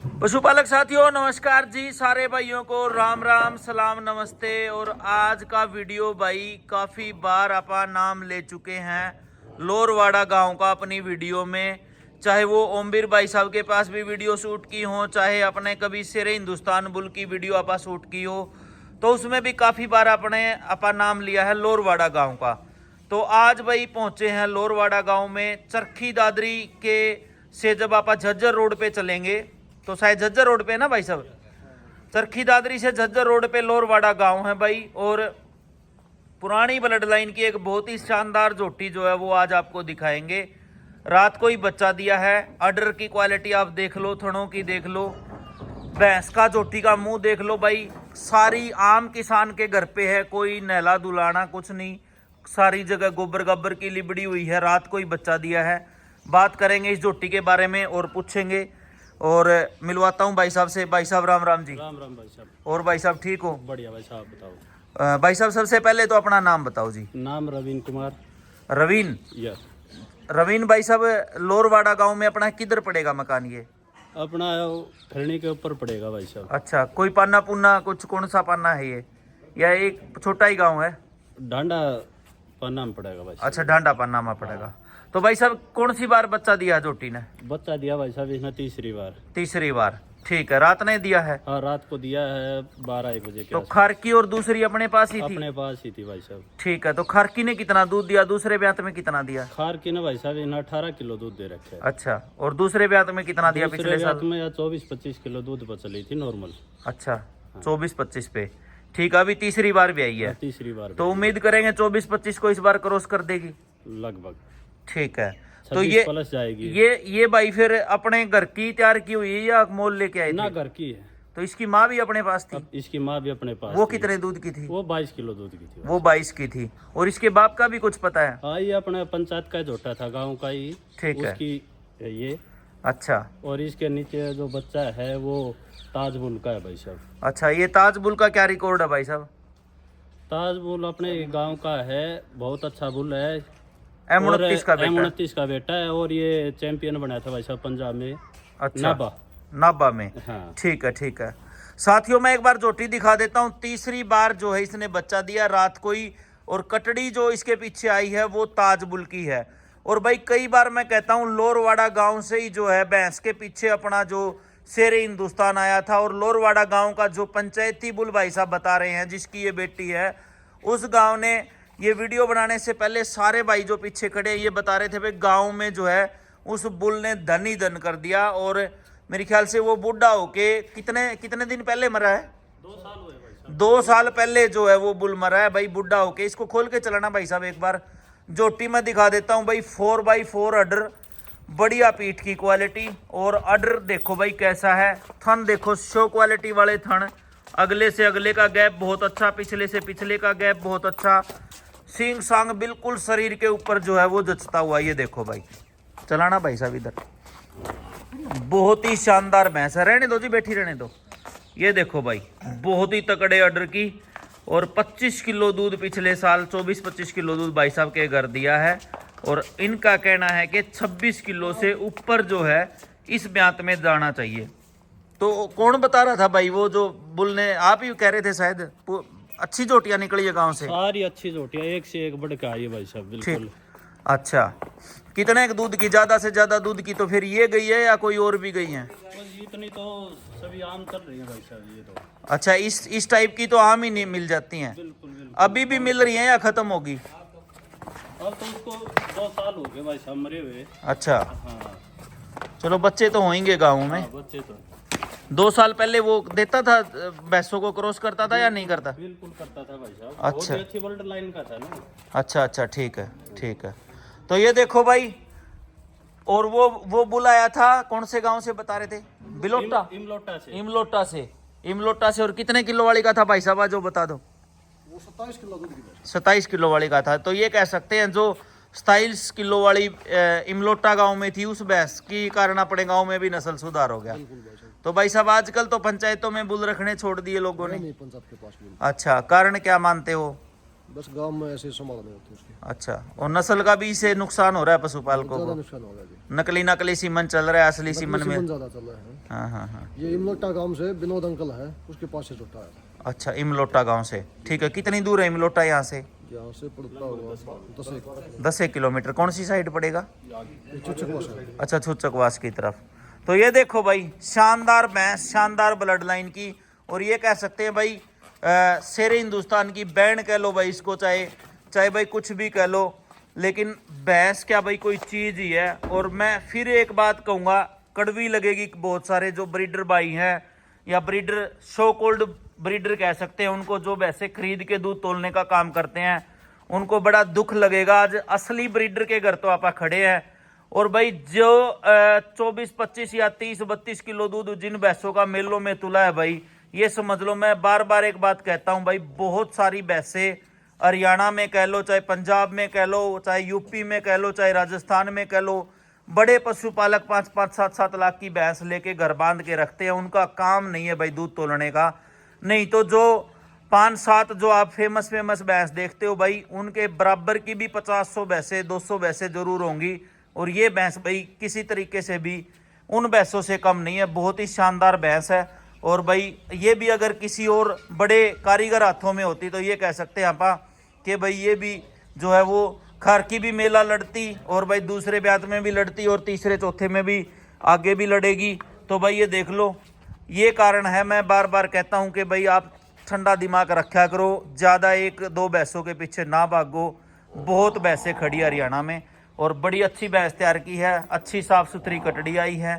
पशुपालक साथियों नमस्कार जी। सारे भाइयों को राम राम सलाम नमस्ते। और आज का वीडियो भाई काफ़ी बार अपन नाम ले चुके हैं लोरवाड़ा गांव का अपनी वीडियो में। चाहे वो ओमबीर भाई साहब के पास भी वीडियो शूट की हो, चाहे अपने कभी शेरे हिंदुस्तान बुल की वीडियो आपा शूट की हो, तो उसमें भी काफ़ी बार अपन नाम लिया है लोरवाड़ा गाँव का। तो आज भाई पहुँचे हैं लोरवाड़ा गाँव में। चरखी दादरी के से जब आप झज्जर रोड पे चलेंगे तो शायद झज्जर रोड पे ना भाई साहब, चरखी दादरी से झज्जर रोड पे लोरवाड़ा गांव है भाई। और पुरानी ब्लड लाइन की एक बहुत ही शानदार जोटी जो है वो आज आपको दिखाएंगे। रात को ही बच्चा दिया है। अडर की क्वालिटी आप देख लो, थनों की देख लो, भैंस का जोटी का मुंह देख लो भाई। सारी आम किसान के घर पे है, कोई नहला दुलाना कुछ नहीं, सारी जगह गोबर गब्बर की लिबड़ी हुई है। रात को ही बच्चा दिया है। बात करेंगे इस जोटी के बारे में और पूछेंगे और मिलवाता हूँ भाई साहब से। भाई साहब राम राम जी। राम राम भाई साहब। और भाई साहब ठीक हो? बढ़िया भाई साहब, बताओ। भाई साहब सबसे पहले तो अपना नाम बताओ जी। नाम रवीन कुमार। रवीन। यस। रवीन भाई साहब, लोरवाड़ा गांव में अपना किधर पड़ेगा मकान ये? अपना खरणी के ऊपर पड़ेगा भाई साहब। अच्छा, कोई पाना पुन्ना कुछ कौन सा पाना है ये, या एक छोटा ही गांव है? डांडा पन्ना में पड़ेगा भाई साहब। अच्छा, डांडा पाना में पड़ेगा। तो भाई साहब कौन सी बार बच्चा दिया जोटी ने? बच्चा दिया भाई साहब इसने तीसरी बार। तीसरी बार, ठीक है। रात ने दिया है? हाँ, रात को दिया है 12 बजे के तो आसपास। खारकी और दूसरी अपने पास ही थी? अपने पास ही थी भाई साहब। ठीक है। तो खारकी ने कितना दूध दिया? दूसरे ब्यात में कितना दिया? खार की ना भाई साहब इन्हें 18 किलो दूध दे रखे है। अच्छा, और दूसरे ब्यात में कितना दिया दूसरे पिछले ब्यात साल? में 24-25 किलो दूध बचली थी नॉर्मल। अच्छा, 24-25 पे, ठीक है। अभी तीसरी बार भी आई है, तीसरी बार तो उम्मीद करेंगे 24-25 को इस बार क्रॉस कर देगी लगभग। ठीक है। तो 26 ये प्लस जाएगी। ये भाई फिर अपने घर की तैयार की हुई है या मोल लेके आई ना थी? घर की है। तो इसकी माँ भी अपने पास थी? अब इसकी माँ भी अपने पास वो थी। कितने दूध की थी? वो 22 किलो दूध की थी। वो 22 की थी। और इसके बाप का भी कुछ पता है? हाँ, ये अपने पंचायत का जोटा था, गांव का ही। ठीक है। उसकी ये। अच्छा। और इसके नीचे जो बच्चा है वो ताजबुल का है भाई साहब। अच्छा, ये ताजबुल का क्या रिकॉर्ड है भाई साहब? ताजबुल अपने गांव का है, बहुत अच्छा बुल है। M29 का बेटा? M29 का बेटा है। और ये चैंपियन बना था भाई साहब पंजाब में। अच्छा, नाबा। नाबा में। हाँ। ठीक है, ठीक है। साथियों मैं एक बार जोटी दिखा देता हूँ। तीसरी बार जो है इसने बच्चा दिया रात को ही। और कटड़ी जो इसके पीछे आई है वो ताजबुल की है। और भाई कई बार मैं कहता हूँ लोरवाड़ा गांव से ही जो है भैंस के पीछे अपना जो शेरे हिंदुस्तान आया था। और लोरवाड़ा गांव का जो पंचायती बुल भाई साहब बता रहे हैं जिसकी ये बेटी है, उस गांव ने ये वीडियो बनाने से पहले सारे भाई जो पीछे खड़े हैं ये बता रहे थे भाई गांव में जो है उस बुल ने धन ही धन कर दिया। और मेरे ख्याल से वो बूढ़ा होके कितने दिन पहले मरा है? 2 साल हुए भाई साहब। 2 साल पहले जो है वो बुल मरा है भाई, बूढ़ा होके। इसको खोल के चलाना भाई साहब एक बार। जोटी में दिखा देता हूँ भाई। 4x4 अडर, बढ़िया पीठ की क्वालिटी। और अडर देखो भाई कैसा है। थन देखो, शो क्वालिटी वाले थन। अगले से अगले का गैप बहुत अच्छा, पिछले से पिछले का गैप बहुत अच्छा। सींग सांग बिल्कुल शरीर के ऊपर जो है वो जचता हुआ। ये देखो भाई, चलाना भाई साहब इधर। बहुत ही शानदार भैंस है। रहने दो जी, बैठी रहने दो। ये देखो भाई, बहुत ही तकड़े अडर की। और 25 किलो दूध पिछले साल, 24-25 किलो दूध भाई साहब के घर दिया है। और इनका कहना है कि 26 किलो से ऊपर जो है इस ब्यात में जाना चाहिए। तो कौन बता रहा था भाई? वो जो बुल ने, आप ही कह रहे थे शायद। अच्छी जोटियां निकली है गांव से? सारी अच्छी जोटियां, एक से एक बढ़ के आई है भाई साहब। बिल्कुल। ठीक। अच्छा, कितने दूध की? ज्यादा से ज्यादा दूध की तो फिर ये गई है या कोई और भी गई है? इतनी तो सभी आम चल रही है भाई साहब ये तो। अच्छा, इस टाइप की तो आम ही नहीं मिल जाती हैं? बिल्कुल बिल्कुल। अभी भी मिल रही हैं या खत्म होगी? अब तो उसको 2 साल हो गए भाई साहब मरे हुए। अच्छा, हाँ। चलो बच्चे तो होंगे गाँव में। हाँ, बच्चे तो 2 साल पहले वो देता था भैंसों को, क्रॉस करता था या नहीं करता? बिल्कुल करता था भाई साहब। अच्छा। बहुत ही अच्छी वर्ल्ड लाइन का था ना। अच्छा अच्छा, ठीक है, ठीक है। तो ये देखो भाई। और वो बुल आया था कौन से गांव से बता रहे थे? बिलोटा? इमलोटा से। इमलोटा से। इमलोटा से। और कितने किलो वाली का था भाई साहब जो बता दो? वो 27 किलो दूध की भैंस। 27 किलो वाली का था। तो ये कह सकते हैं जो 27 किलो वाली इमलोटा गांव में थी उस भैंस की कारण अपने गांव में भी नस्ल सुधार हो गया। तो भाई साहब आजकल तो पंचायतों में बुल रखने छोड़ दिए लोगों ने। नहीं, पंचायत के पास भी। अच्छा, कारण क्या मानते हो? बस गांव में ऐसे संभालने होते हैं उसके। अच्छा, और नस्ल का भी इसे नुकसान हो रहा है पशुपालकों ज्यादा को? नुकसान हो रहा है जी। नकली सीमन चल रहा है, असली सीमन में? सीमन ज्यादा चल रहा है। हाँ हाँ हाँ। ये इमलोटा गांव से विनोद अंकल है, उसके पास से छुट्टा है। अच्छा, इमलोटा गांव से, ठीक है। कितनी दूर है इमलोटा यहाँ से? यहाँ से पड़ता होगा 10 किलोमीटर। कौन सी साइड पड़ेगा? चुचकवास। अच्छा, छुचकवास की तरफ। तो ये देखो भाई, शानदार भैंस, शानदार ब्लड लाइन की, और ये कह सकते हैं भाई शेरे हिंदुस्तान की बैंड कह लो भाई इसको, चाहे भाई कुछ भी कह लो, लेकिन भैंस क्या भाई कोई चीज ही है। और मैं फिर एक बात कहूँगा, कड़वी लगेगी बहुत सारे जो ब्रीडर भाई हैं या ब्रीडर शो कोल्ड ब्रीडर कह सकते हैं, उनको जो वैसे खरीद के दूध तोलने का काम करते हैं, उनको बड़ा दुख लगेगा। आज असली ब्रीडर के घर तो आप खड़े हैं, और भाई जो 24-25 या 30-32 किलो दूध जिन भैंसों का मेलों में तुला है भाई, ये समझ लो, मैं बार बार एक बात कहता हूं भाई, बहुत सारी भैंसें हरियाणा में कह लो, चाहे पंजाब में कह लो, चाहे यूपी में कह लो, चाहे राजस्थान में कह लो, बड़े पशुपालक 5-5, 7-7 लाख की भैंस लेके घर बांध के रखते हैं। उनका काम नहीं है भाई दूध तोलने का। नहीं तो जो 5-7 जो आप फेमस भैंस देखते हो भाई, उनके बराबर की भी 50-100 भैंसें, 200 भैंसें जरूर होंगी। और ये भैंस भाई किसी तरीके से भी उन भैंसों से कम नहीं है, बहुत ही शानदार भैंस है। और भाई ये भी अगर किसी और बड़े कारीगर हाथों में होती तो ये कह सकते हैं आप कि भाई ये भी जो है वो खर की भी मेला लड़ती, और भाई दूसरे ब्यात में भी लड़ती, और तीसरे चौथे में भी आगे भी लड़ेगी। तो भाई ये देख लो, ये कारण है, मैं बार बार कहता हूं कि भाई आप ठंडा दिमाग रखा करो, ज़्यादा 1-2 भैंसों के पीछे ना भागो। बहुत भैंसें खड़ी हरियाणा में, और बड़ी अच्छी भैंस तैयार की है, अच्छी साफ सुथरी कटड़ी आई है।